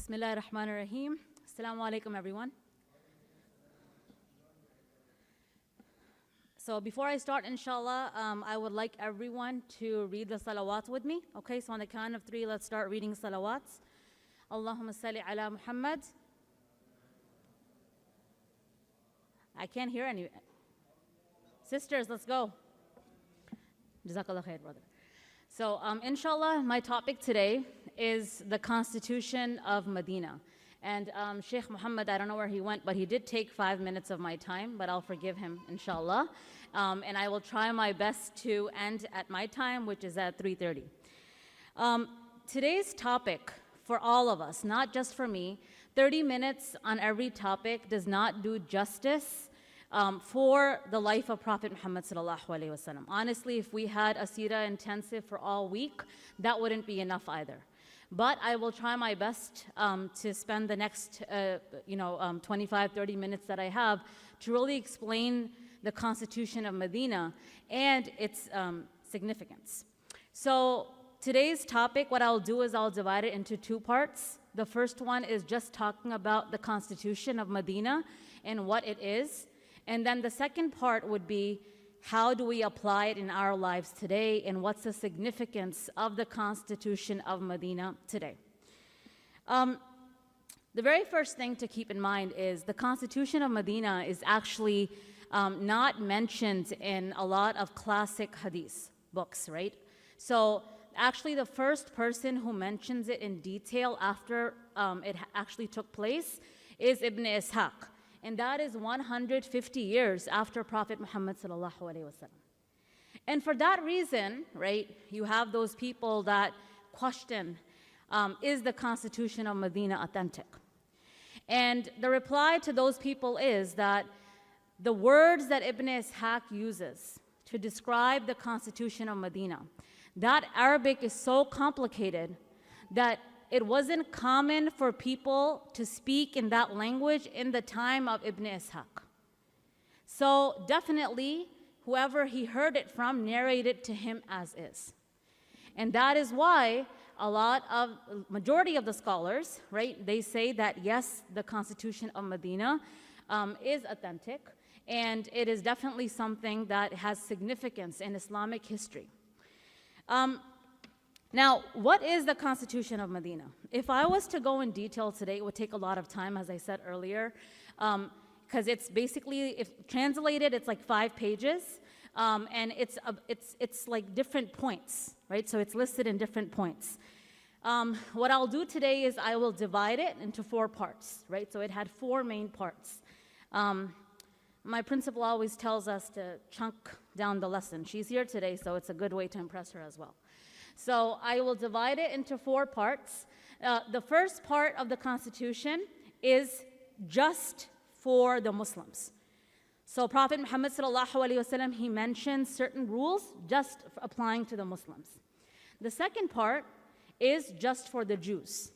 Bismillah ar-Rahman ar-Rahim. Assalamu alaikum, everyone. So before I start, inshallah, I would like everyone to read the salawats with me. Okay, so on the count of three, let's start reading salawats. Allahumma salli ala Muhammad. I can't hear any. Sisters, let's go. Jazakallah khair, brother. So inshallah, my topic today is the Constitution of Medina. And Sheikh Muhammad, I don't know where he went, but he did take 5 minutes of my time, but I'll forgive him, inshallah. And I will try my best to end at my time, which is at 3:30. Today's topic for all of us, not just for me, 30 minutes on every topic does not do justice for the life of Prophet Muhammad sallallahu alaihi wasallam. Honestly, if we had a Seerah intensive for all week, that wouldn't be enough either. But I will try my best to spend the next 25, 30 minutes that I have to really explain the Constitution of Medina and its significance. So today's topic, what I'll do is I'll divide it into two parts. The first one is just talking about the Constitution of Medina and what it is. And then the second part would be, how do we apply it in our lives today, and what's the significance of the Constitution of Medina today? The very first thing to keep in mind is the Constitution of Medina is actually not mentioned in a lot of classic hadith books, right? So actually the first person who mentions it in detail after it actually took place is Ibn Ishaq. And that is 150 years after Prophet Muhammad sallallahu alaihi wasallam. And for that reason, right, you have those people that question, is the Constitution of Medina authentic? And the reply to those people is that the words that Ibn Ishaq uses to describe the Constitution of Medina, that Arabic is so complicated that it wasn't common for people to speak in that language in the time of Ibn Ishaq. So definitely, whoever he heard it from narrated to him as is. And that is why majority of the scholars, right, they say that yes, the Constitution of Medina is authentic, and it is definitely something that has significance in Islamic history. Now, what is the Constitution of Medina? If I was to go in detail today, it would take a lot of time, as I said earlier, because it's basically, if translated, it's like 5 pages, and it's like different points, right? So it's listed in different points. What I'll do today is I will divide it into 4 parts, right? So it had 4 main parts. My principal always tells us to chunk down the lesson. She's here today, so it's a good way to impress her as well. So I will divide it into 4 parts. The first part of the Constitution is just for the Muslims. So Prophet Muhammad sallallahu alaihi wasallam, he mentions certain rules just applying to the Muslims. The second part is just for the Jews,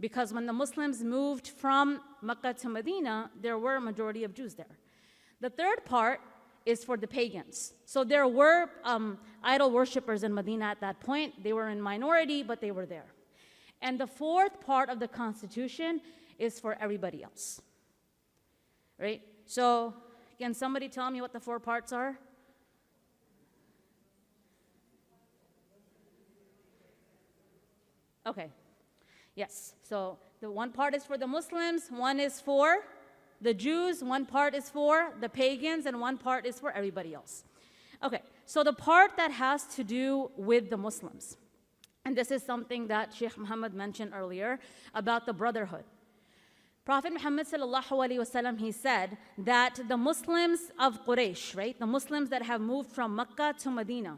because when the Muslims moved from Mecca to Medina, there were a majority of Jews there. The third part is for the pagans. So there were idol worshippers in Medina at that point. They were in minority, but they were there. And the fourth part of the Constitution is for everybody else, right? So can somebody tell me what the 4 parts are? Okay, yes. So the one part is for the Muslims, one is for the Jews, one part is for the pagans, and one part is for everybody else. Okay, so the part that has to do with the Muslims, and this is something that Sheikh Muhammad mentioned earlier about the Brotherhood. Prophet Muhammad sallallahu alaihi wasallam, he said that the Muslims of Quraysh, right, the Muslims that have moved from Mecca to Medina,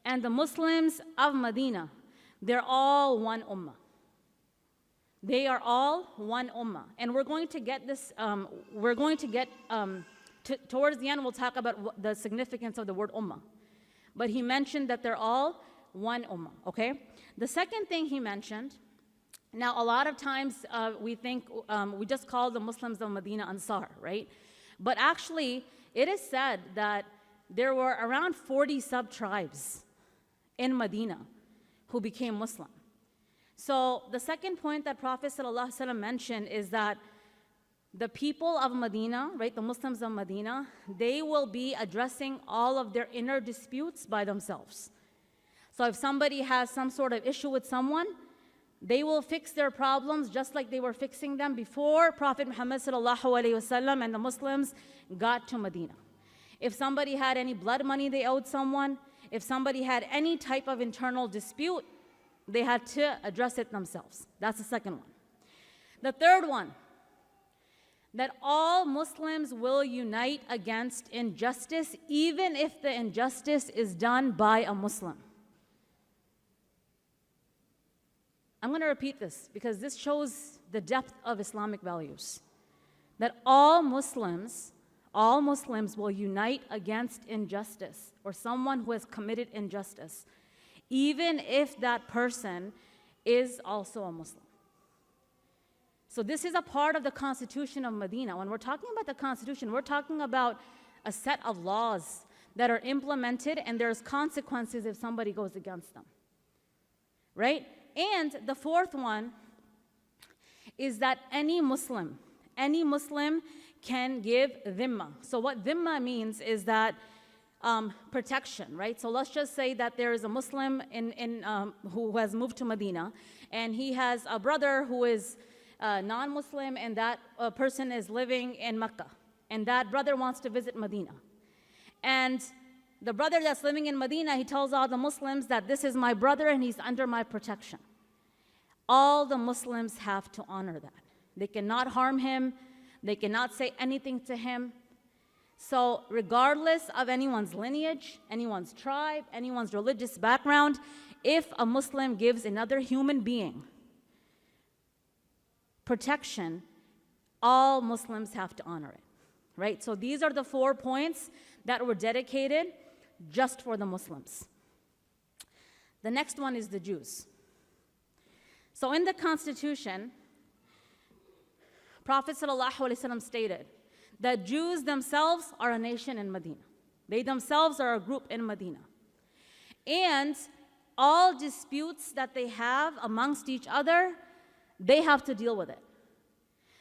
and the Muslims of Medina, they're all one ummah. They are all one ummah. And we're going to get this, towards the end, we'll talk about the significance of the word ummah. But he mentioned that they're all one ummah, okay? The second thing he mentioned, now a lot of times we think, we just call the Muslims of Medina Ansar, right? But actually, it is said that there were around 40 sub-tribes in Medina who became Muslim. So the second point that Prophet ﷺ mentioned is that the people of Medina, right, the Muslims of Medina, they will be addressing all of their inner disputes by themselves. So if somebody has some sort of issue with someone, they will fix their problems just like they were fixing them before Prophet Muhammad ﷺ and the Muslims got to Medina. If somebody had any blood money they owed someone, if somebody had any type of internal dispute, they had to address it themselves. That's the second one. The third one, that all Muslims will unite against injustice, even if the injustice is done by a Muslim. I'm going to repeat this because this shows the depth of Islamic values. That all Muslims will unite against injustice or someone who has committed injustice, even if that person is also a Muslim. So this is a part of the Constitution of Medina. When we're talking about the Constitution, we're talking about a set of laws that are implemented, and there's consequences if somebody goes against them, right? And the fourth one is that any Muslim can give dhimma. So what dhimma means is that protection, right? So let's just say that there is a Muslim who has moved to Medina, and he has a brother who is non-Muslim, and that person is living in Mecca, and that brother wants to visit Medina. And the brother that's living in Medina, he tells all the Muslims that this is my brother and he's under my protection. All the Muslims have to honor that. They cannot harm him. They cannot say anything to him. So regardless of anyone's lineage, anyone's tribe, anyone's religious background, if a Muslim gives another human being protection, all Muslims have to honor it, right? So these are the 4 points that were dedicated just for the Muslims. The next one is the Jews. So in the Constitution, Prophet ﷺ stated that Jews themselves are a nation in Medina. They themselves are a group in Medina. And all disputes that they have amongst each other, they have to deal with it.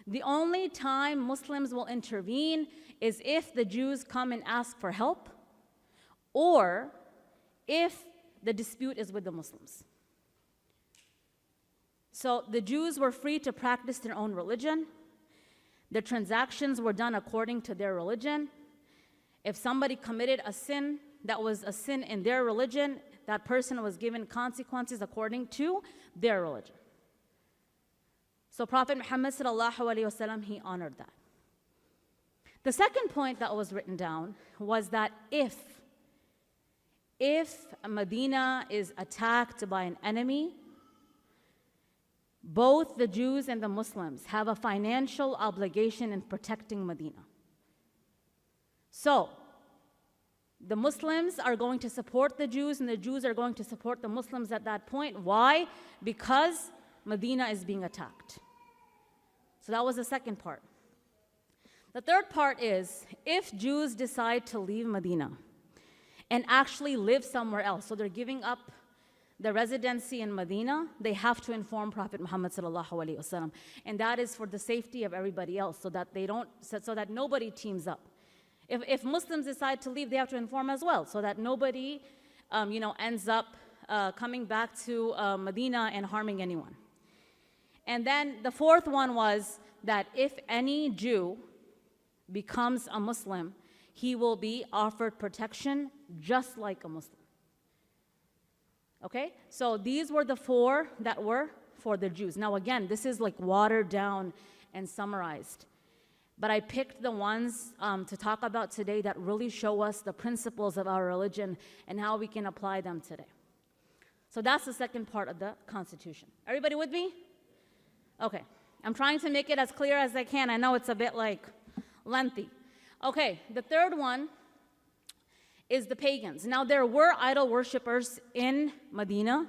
The only time Muslims will intervene is if the Jews come and ask for help, or if the dispute is with the Muslims. So the Jews were free to practice their own religion. Their transactions were done according to their religion. If somebody committed a sin that was a sin in their religion, that person was given consequences according to their religion. So Prophet Muhammad ﷺ, he honored that. The second point that was written down was that if Medina is attacked by an enemy, both the Jews and the Muslims have a financial obligation in protecting Medina. So the Muslims are going to support the Jews, and the Jews are going to support the Muslims at that point. Why? Because Medina is being attacked. So that was the second part. The third part is, if Jews decide to leave Medina and actually live somewhere else, so they're giving up the residency in Medina, they have to inform Prophet Muhammad ﷺ, and that is for the safety of everybody else, so that nobody teams up. If Muslims decide to leave, they have to inform as well, so that nobody, ends up coming back to Medina and harming anyone. And then the fourth one was that if any Jew becomes a Muslim, he will be offered protection just like a Muslim. Okay, so these were the 4 that were for the Jews. Now again, this is like watered down and summarized, but I picked the ones to talk about today that really show us the principles of our religion and how we can apply them today. So that's the second part of the Constitution. Everybody with me? Okay, I'm trying to make it as clear as I can. I know it's a bit lengthy. Okay, the third one is the pagans. Now, there were idol worshippers in Medina.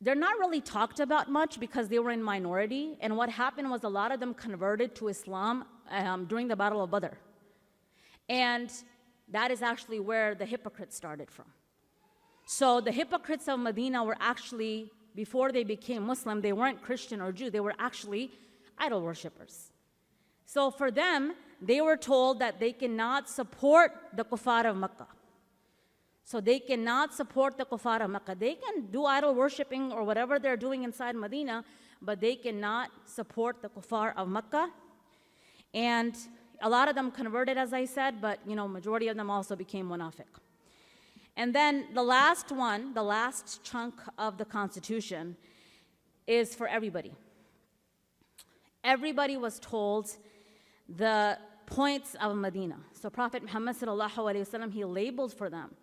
They're not really talked about much because they were in minority, and what happened was a lot of them converted to Islam during the Battle of Badr. And that is actually where the hypocrites started from. So the hypocrites of Medina were actually before they became Muslim, they weren't Christian or Jew, they were actually idol worshippers. So for them, they were told that they cannot support the kuffar of Makkah. So they cannot support the kuffar of Makkah. They can do idol worshipping or whatever they're doing inside Medina, but they cannot support the kuffar of Makkah. And a lot of them converted, as I said, but majority of them also became munafiq. And then the last one, the last chunk of the Constitution is for everybody. Everybody was told the points of Medina. So Prophet Muhammad sallallahu alaihi wasallam, he labeled for them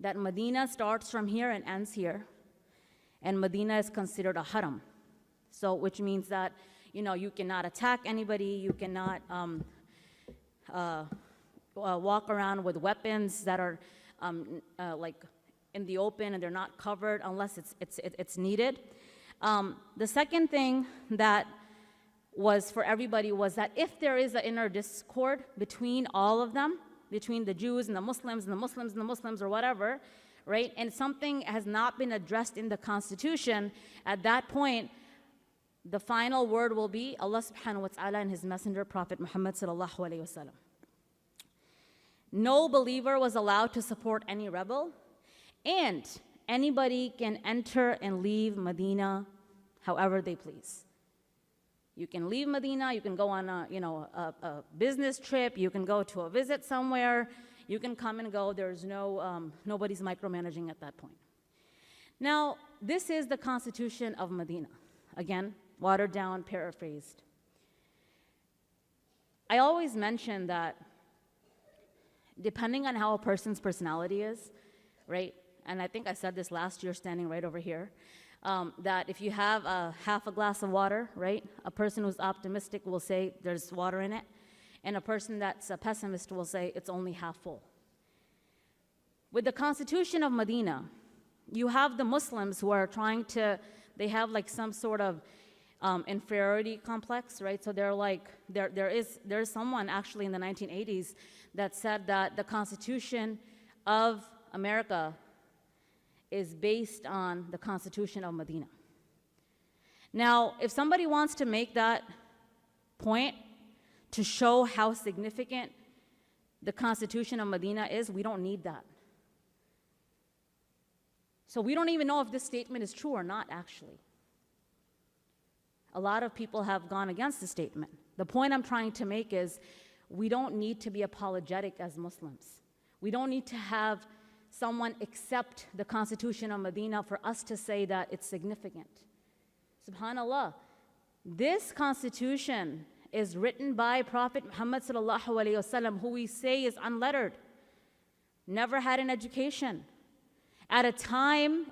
that Medina starts from here and ends here, and Medina is considered a haram. So which means that you cannot attack anybody, you cannot walk around with weapons that are like in the open and they're not covered unless it's needed. The second thing that was for everybody was that if there is an inner discord between all of them, between the Jews and the Muslims and the Muslims and the Muslims or whatever, right, and something has not been addressed in the Constitution, at that point, the final word will be Allah subhanahu wa ta'ala and His Messenger, Prophet Muhammad sallallahu alayhi wasallam. No believer was allowed to support any rebel, and anybody can enter and leave Medina however they please. You can leave Medina, you can go on a business trip, you can go to a visit somewhere, you can come and go. There's nobody's micromanaging at that point. Now, this is the Constitution of Medina. Again, watered down, paraphrased. I always mention that depending on how a person's personality is, right? And I think I said this last year standing right over here, that if you have half a glass of water, right? A person who's optimistic will say there's water in it, and a person that's a pessimist will say it's only half full. With the Constitution of Medina, you have the Muslims who are trying to, they have like some sort of inferiority complex, right? So they're like, there's someone actually in the 1980s that said that the Constitution of America is based on the Constitution of Medina. Now, if somebody wants to make that point to show how significant the Constitution of Medina is, we don't need that. So we don't even know if this statement is true or not, actually. A lot of people have gone against the statement. The point I'm trying to make is we don't need to be apologetic as Muslims. We don't need to have someone accept the Constitution of Medina for us to say that it's significant. SubhanAllah, this Constitution is written by Prophet Muhammad sallallahu alaihi wasallam, who we say is unlettered, never had an education. At a time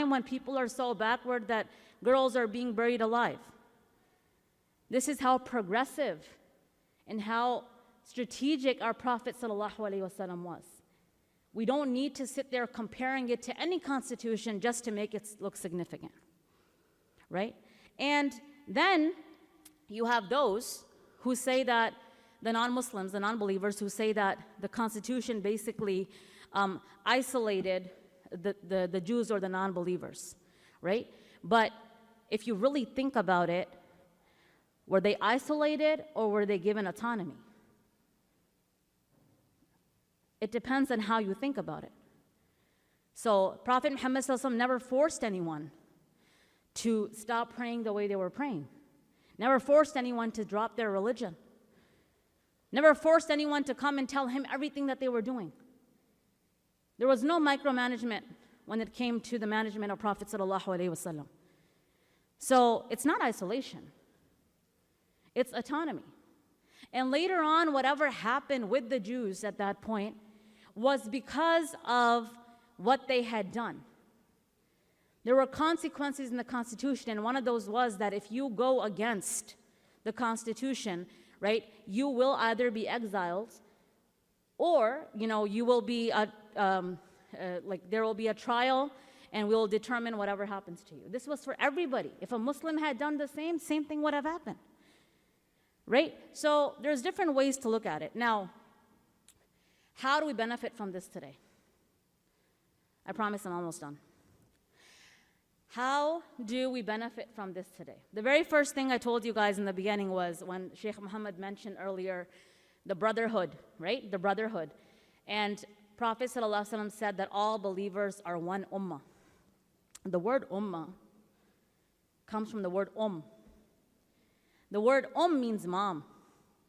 when people are so backward that girls are being buried alive. This is how progressive and how strategic our Prophet ﷺ was. We don't need to sit there comparing it to any constitution just to make it look significant, right? And then you have those who say that, the non-Muslims, the non-believers, who say that the Constitution basically isolated the Jews or the non-believers, right? But if you really think about it, were they isolated or were they given autonomy? It depends on how you think about it. So Prophet Muhammad ﷺ never forced anyone to stop praying the way they were praying. Never forced anyone to drop their religion. Never forced anyone to come and tell him everything that they were doing. There was no micromanagement when it came to the management of Prophet ﷺ. So it's not isolation. It's autonomy. And later on, whatever happened with the Jews at that point was because of what they had done. There were consequences in the Constitution, and one of those was that if you go against the Constitution, right, you will either be exiled or, you will be, there will be a trial and we will determine whatever happens to you. This was for everybody. If a Muslim had done the same thing would have happened, right? So there's different ways to look at it. Now, how do we benefit from this today? I promise I'm almost done. How do we benefit from this today? The very first thing I told you guys in the beginning was when Sheikh Muhammad mentioned earlier the brotherhood, right? The brotherhood. And Prophet ﷺ said that all believers are one ummah. The word ummah comes from the word The word means mom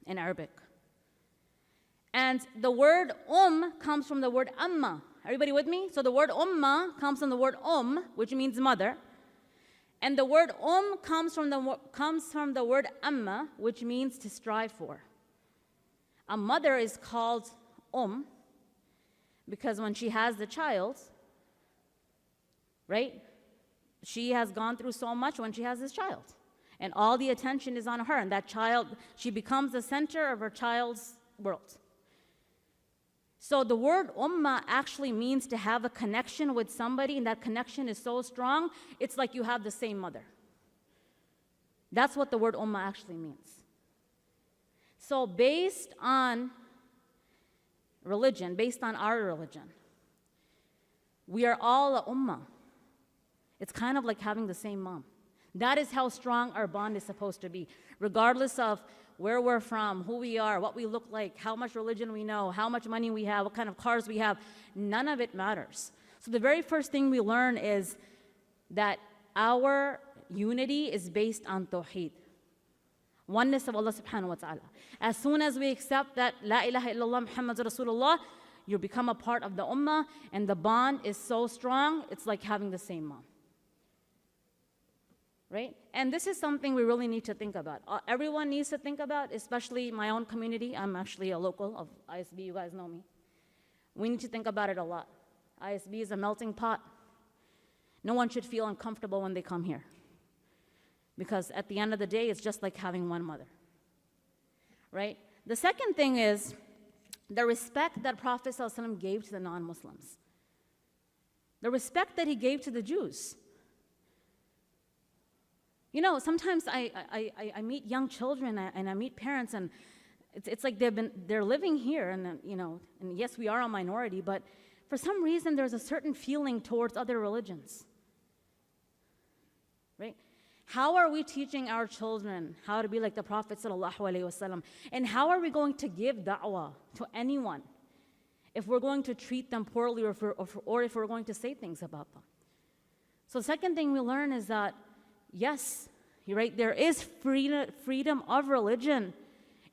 in Arabic. And the word comes from the word amma. Everybody with me? So the word ummah comes from the word which means mother. And the word comes from the word amma, which means to strive for. A mother is called because when she has the child, right, she has gone through so much when she has this child. And all the attention is on her. And that child, she becomes the center of her child's world. So the word ummah actually means to have a connection with somebody, and that connection is so strong, it's like you have the same mother. That's what the word ummah actually means. So based on religion, based on our religion, we are all a ummah. It's kind of like having the same mom. That is how strong our bond is supposed to be, regardless of where we're from, who we are, what we look like, how much religion we know, how much money we have, what kind of cars we have. None of it matters. So the very first thing we learn is that our unity is based on tawheed, oneness of Allah subhanahu wa ta'ala. As soon as we accept that La ilaha illallah Muhammad Rasulullah, you become a part of the ummah, and the bond is so strong, it's like having the same mom. Right? And this is something we really need to think about. Everyone needs to think about, especially my own community. I'm actually a local of ISB, you guys know me. We need to think about it a lot. ISB is a melting pot. No one should feel uncomfortable when they come here. Because at the end of the day, it's just like having one mother. Right? The second thing is the respect that Prophet ﷺ gave to the non-Muslims. The respect that he gave to the Jews. You know, sometimes I meet young children and I meet parents, and it's like they're living here, and you know, and yes, we are a minority, but for some reason there's a certain feeling towards other religions. Right? How are we teaching our children how to be like the Prophet ﷺ? And how are we going to give da'wah to anyone if we're going to treat them poorly or if we're going to say things about them? So the second thing we learn is that yes, you're right, there is freedom of religion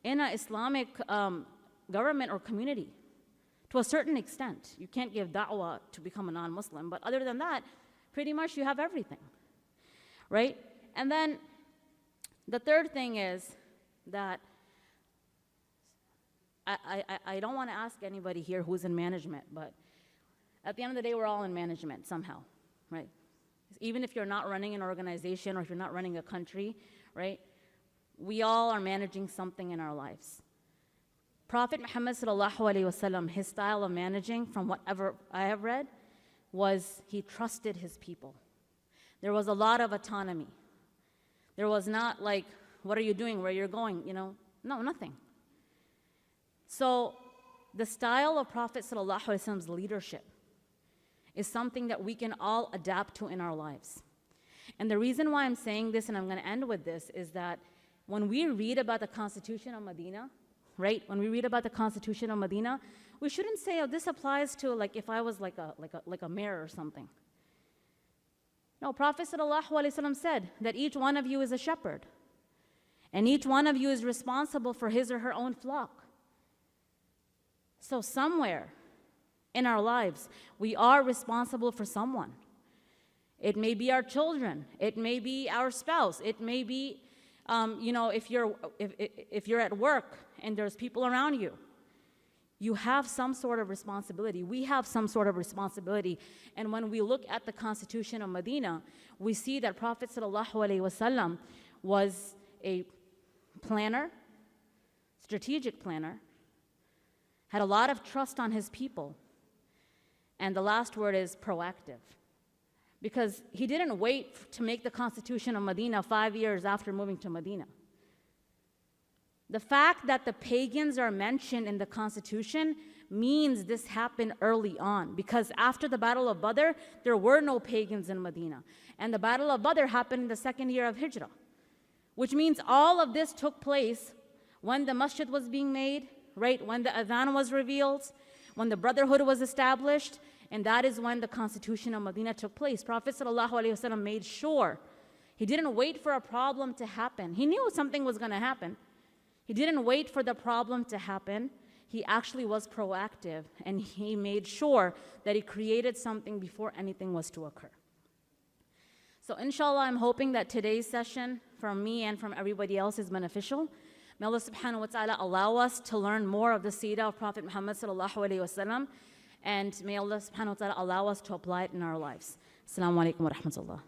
in an Islamic government or community to a certain extent. You can't give da'wah to become a non-Muslim, but other than that, pretty much you have everything, right? And then the third thing is that I don't want to ask anybody here who's in management, but at the end of the day, we're all in management somehow, right? Even if you're not running an organization or if you're not running a country, right? We all are managing something in our lives. Prophet Muhammad ﷺ, his style of managing, from whatever I have read, was he trusted his people. There was a lot of autonomy. There was not like, what are you doing, where you're going, you know? No, nothing. So the style of Prophet ﷺ's leadership is something that we can all adapt to in our lives. And the reason why I'm saying this, and I'm going to end with this, is that when we read about the Constitution of Madinah, right? When we read about the Constitution of Madinah, we shouldn't say, oh, this applies to like if I was like a mayor or something. No, Prophet ﷺ said that each one of you is a shepherd, and each one of you is responsible for his or her own flock. So somewhere in our lives, we are responsible for someone. It may be our children. It may be our spouse. It may be, you know, if you're at work and there's people around you, you have some sort of responsibility. We have some sort of responsibility. And when we look at the Constitution of Madinah, we see that Prophet ﷺ was a planner, strategic planner, had a lot of trust on his people. And the last word is proactive. Because he didn't wait to make the Constitution of Medina 5 years after moving to Medina. The fact that the pagans are mentioned in the Constitution means this happened early on, because after the Battle of Badr, there were no pagans in Medina. And the Battle of Badr happened in the 2nd year of Hijrah, which means all of this took place when the masjid was being made, right? When the adhan was revealed, when the Brotherhood was established, and that is when the Constitution of Madinah took place. Prophet ﷺ made sure he didn't wait for a problem to happen. He knew something was going to happen. He didn't wait for the problem to happen. He actually was proactive, and he made sure that he created something before anything was to occur. So inshallah, I'm hoping that today's session from me and from everybody else is beneficial. May Allah subhanahu wa ta'ala allow us to learn more of the seerah of Prophet Muhammad sallallahu alayhi wa sallam, and may Allah subhanahu wa ta'ala allow us to apply it in our lives. Assalamu alaikum wa rahmatullah.